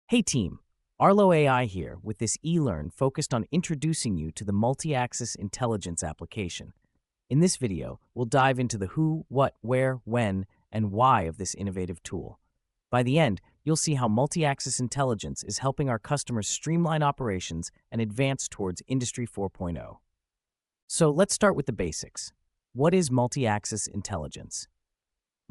Hey team, Arlo AI here with this e-learn focused on introducing you to the Multiaxis Intelligence application. In this video, we'll dive into the who, what, where, when, and why of this innovative tool. By the end, you'll see how Multiaxis Intelligence is helping our customers streamline operations and advance towards Industry 4.0. So let's start with the basics. What is Multiaxis Intelligence?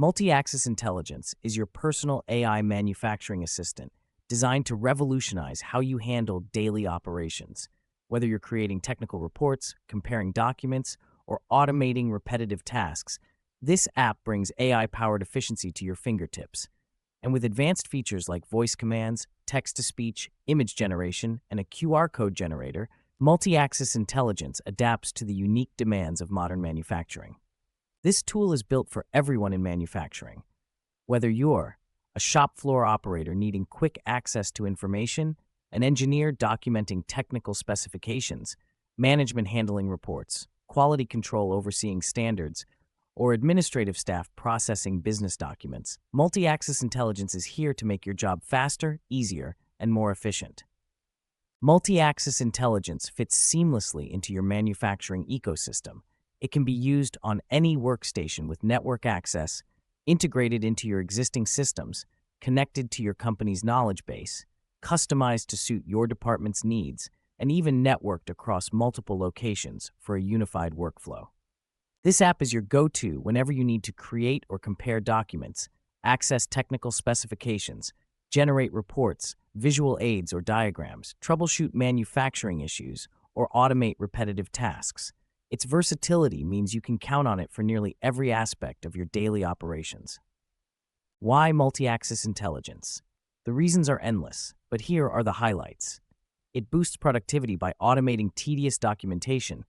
Multiaxis Intelligence is your personal AI manufacturing assistant designed to revolutionize how you handle daily operations. Whether you're creating technical reports, comparing documents, or automating repetitive tasks, this app brings AI-powered efficiency to your fingertips. And with advanced features like voice commands, text-to-speech, image generation, and a QR code generator, Multiaxis Intelligence adapts to the unique demands of modern manufacturing. This tool is built for everyone in manufacturing. Whether you're a shop floor operator needing quick access to information, an engineer documenting technical specifications, management handling reports, quality control overseeing standards, or administrative staff processing business documents, Multiaxis Intelligence is here to make your job faster, easier, and more efficient. Multiaxis Intelligence fits seamlessly into your manufacturing ecosystem. It can be used on any workstation with network access, integrated into your existing systems, connected to your company's knowledge base, customized to suit your department's needs, and even networked across multiple locations for a unified workflow. This app is your go-to whenever you need to create or compare documents, access technical specifications, generate reports, visual aids or diagrams, troubleshoot manufacturing issues, or automate repetitive tasks. Its versatility means you can count on it for nearly every aspect of your daily operations. Why Multiaxis Intelligence? The reasons are endless, but here are the highlights. It boosts productivity by automating tedious documentation,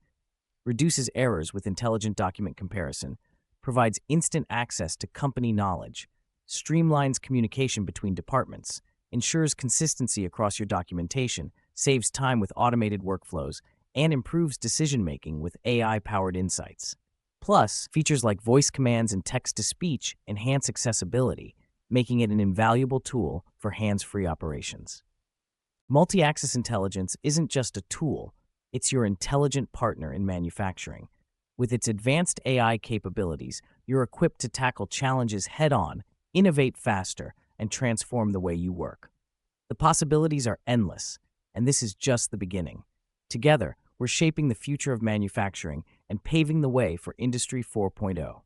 reduces errors with intelligent document comparison, provides instant access to company knowledge, streamlines communication between departments, ensures consistency across your documentation, saves time with automated workflows, and improves decision-making with AI-powered insights. Plus, features like voice commands and text-to-speech enhance accessibility, making it an invaluable tool for hands-free operations. Multiaxis Intelligence isn't just a tool, it's your intelligent partner in manufacturing. With its advanced AI capabilities, you're equipped to tackle challenges head-on, innovate faster, and transform the way you work. The possibilities are endless, and this is just the beginning. Together, we're shaping the future of manufacturing and paving the way for Industry 4.0.